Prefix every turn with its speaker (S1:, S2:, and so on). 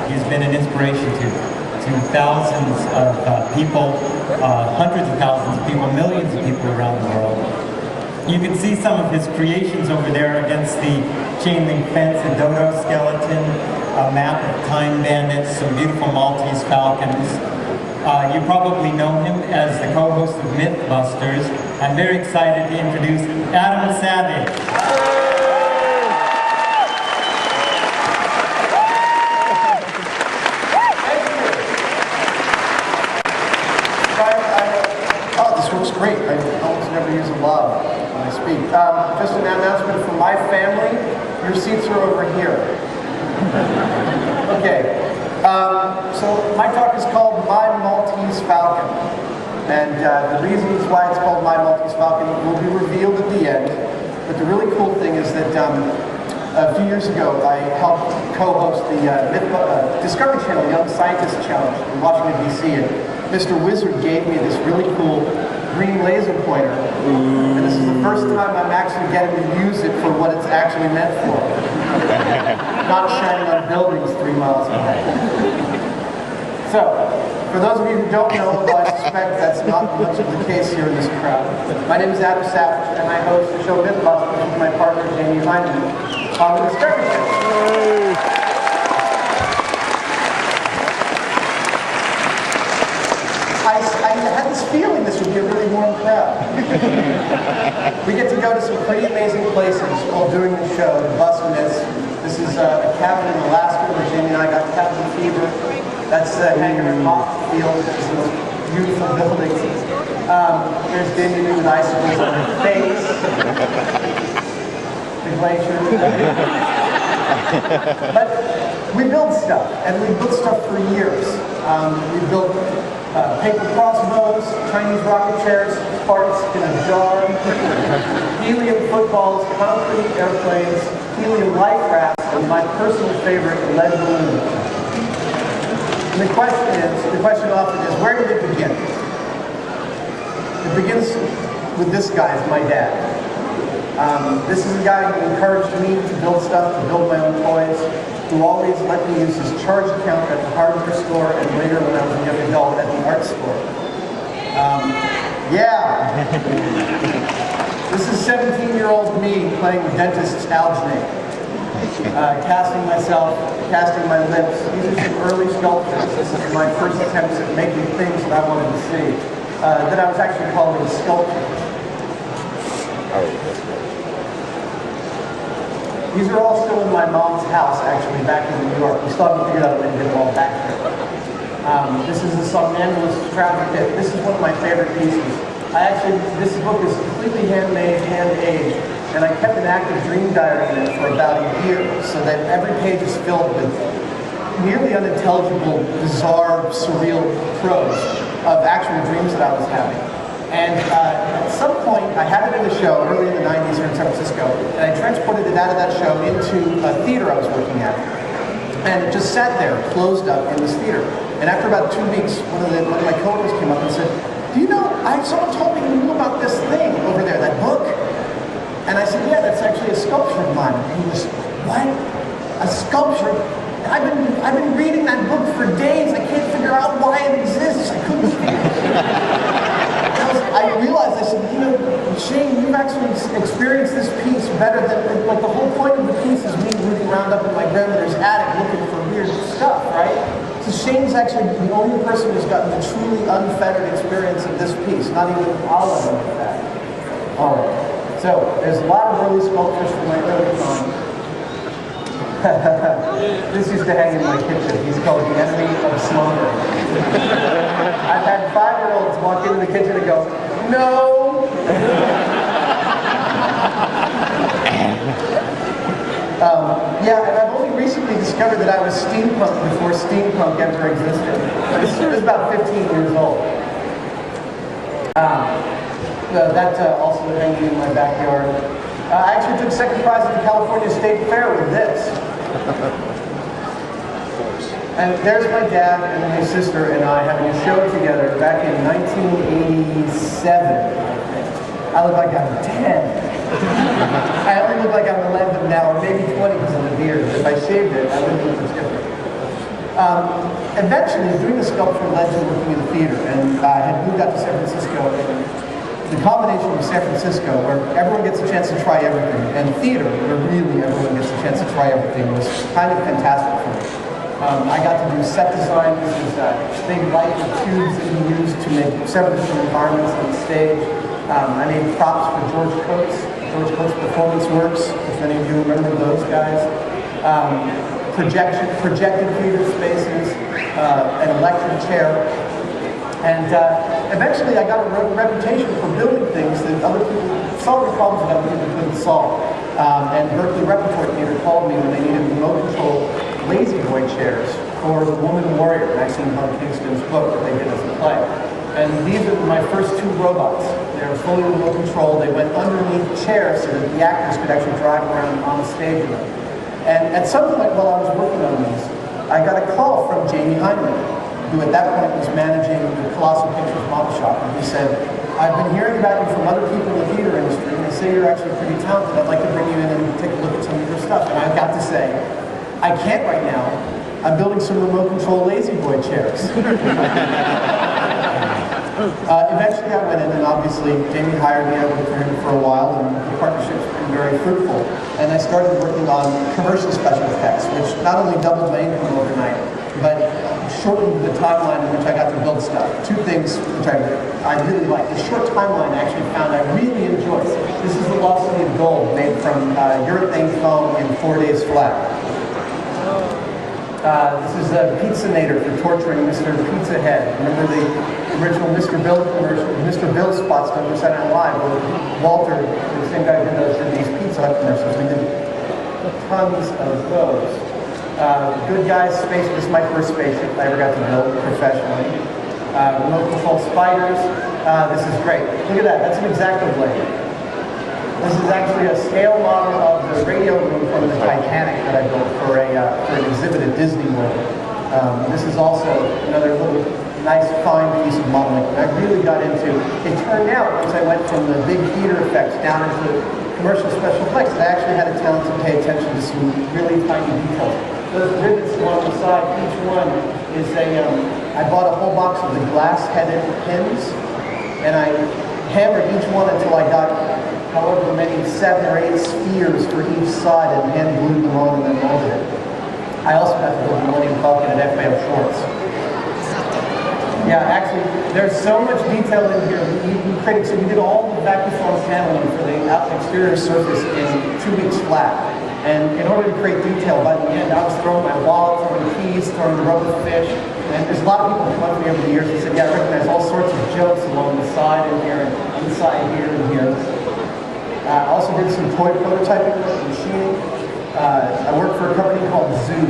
S1: He's been an inspiration to thousands of people, hundreds of thousands of people, millions of people around the world. You can see some of his creations over there against the chain link fence, a dodo skeleton, a map of time bandits, some beautiful Maltese Falcons. You probably know him as the co-host of Mythbusters. I'm very excited to introduce Adam Savage.
S2: Great. I almost never use a lav when I speak. Just an announcement from my family. Your seats are over here. Okay. So my talk is called My Maltese Falcon. And the reasons why it's called My Maltese Falcon will be revealed at the end. But the really cool thing is that a few years ago, I helped co-host the Discovery Channel Young Scientist Challenge in Washington, D.C. And Mr. Wizard gave me this really cool green laser pointer, and this is the first time I'm actually getting to use it for what it's actually meant for. Not shining on buildings 3 miles away. So, for those of you who don't know, although I suspect that's not much of the case here in this crowd, my name is Adam Savage, and I host the show Mythbusters with my partner Jamie Hyneman on the Discovery Channel. I had this feeling this would be a really warm crowd. We get to go to some pretty amazing places while doing the show, the Bus Myths. This is a cabin in Alaska where Jamie and I got cabin fever. That's the hangar in Field, which is the most beautiful building. Here's Damien with icicles on her face. The glacier. But we build stuff, and we built stuff for years. We built paper crossbows, Chinese rocket chairs, farts in a jar, helium footballs, concrete airplanes, helium life rafts, and my personal favorite, lead balloons. And the question often is, where did it begin? It begins with this guy, my dad. This is a guy who encouraged me to build stuff, to build my own toys, who always let me use his charge account at the hardware store and later when I was a young adult at the art store. This is 17-year-old me playing the dentist's alginate. Casting myself, casting my lips. These are some early sculptures. This is my first attempts at making things that I wanted to see. That I was actually calling sculpture. These are all still in my mom's house, actually, back in New York. We still haven't figured out a way to get them all back here. This is the somnambulist travel kit. This is one of my favorite pieces. This book is completely handmade, hand-aged, and I kept an active dream diary in it for about a year, so that every page is filled with nearly unintelligible, bizarre, surreal prose of actual dreams that I was having. And at some point, I had it in the show early in the 90s here in San Francisco, and I transported it out of that show into a theater I was working at. And it just sat there, closed up in this theater. And after about 2 weeks, one of my coworkers came up and said, do you know, someone told me you knew about this thing over there, that book? And I said, yeah, that's actually a sculpture of mine. And he was, what? A sculpture? I've been reading that book for days. I can't figure out why it exists. I couldn't figure it. I realized, I said, you know, Shane, you've actually experienced this piece better than, like, the whole point of the piece is me rooting around up in my grandmother's attic looking for weird stuff, right? So Shane's actually the only person who's gotten the truly unfettered experience of this piece, not even Olive like that. All right. So there's a lot of early sculptures from my early time. This used to hang in my kitchen. He's called the enemy of slumber. I've had 5-year-olds walk into the kitchen and go, no! And I've only recently discovered that I was steampunk before steampunk ever existed. I was about 15 years old. That's also hanging in my backyard. I actually took second prize at the California State Fair with this. And there's my dad and my sister and I having a show together back in 1987, I think. I look like I'm 10. I only look like I'm 11 now, or maybe 20 because of the beard. If I shaved it, I wouldn't look much different. Eventually, doing the sculpture led to working in the theater, and I had moved out to San Francisco. And the combination of San Francisco, where everyone gets a chance to try everything, and theater, where really everyone gets a chance to try everything, was kind of fantastic for me. I got to do set design. This is big light tubes that you use to make several different environments on the stage. I made props for George Coates Performance Works, if any of you remember those guys. Projected theater spaces, an electric chair. And eventually I got a reputation for building things that other people, solving problems that other people couldn't solve. And Berkeley Repertory Theater called me when they needed remote control lazy boy chairs for The Woman Warrior, Maxine Hung Kingston's book that they did as a play. And these are my first two robots. They're fully remote controlled. They went underneath chairs so that the actors could actually drive around on the stage with them. And at some point while I was working on these, I got a call from Jamie Hyneman, who at that point was managing the Colossal Pictures model shop. And he said, I've been hearing about you from other people in the theater industry, and they say you're actually pretty talented. I'd like to bring you in and take a look at some of your stuff. And I've got to say, I can't right now. I'm building some remote control lazy boy chairs. Eventually I went in, and obviously Jamie hired me. I worked for him for a while, and the partnership's been very fruitful. And I started working on commercial special effects, which not only doubled my income overnight, but shortened the timeline in which I got to build stuff. Two things which I really like. The short timeline I actually found I really enjoyed. This is the Lost City of Gold, made from urethane foam in 4 days flat. This is a Pizzanator for torturing Mr. Pizza Head. Remember the original Mr. Bill commercial, Mr. Bill spots on Saturday Night Live, where Walter, the same guy who did these Pizza Hut commercials. We did tons of those. Good Guys Space. This is my first spaceship I ever got to build professionally. Remote control spiders. This is great. Look at that. That's an X-Acto blade. This is actually a scale model of the radio room from the Titanic that I built for an exhibit at Disney World. This is also another little nice fine piece of modeling. I really got into. It turned out once I went from the big theater effects down into commercial special effects, that I actually had a talent to pay attention to some really tiny details. Those rivets along the side, each one is I bought a whole box of the glass-headed pins, and I hammered each one until I got however many 7 or 8 spheres for each side, and hand glued them on and then molded it. I also got to build the Maltese Falcon and FAO shorts. Yeah, actually, there's so much detail in here. We did all the vacuum form paneling for the exterior surface in 2 weeks flat. And in order to create detail, by the end, I was throwing my wallet, throwing keys, throwing the rubber fish. And there's a lot of people who come up to me over the years and said, yeah, I recognize all sorts of jokes along the side in here and inside here and here. I also did some toy prototyping and machining. I worked for a company called Zoo.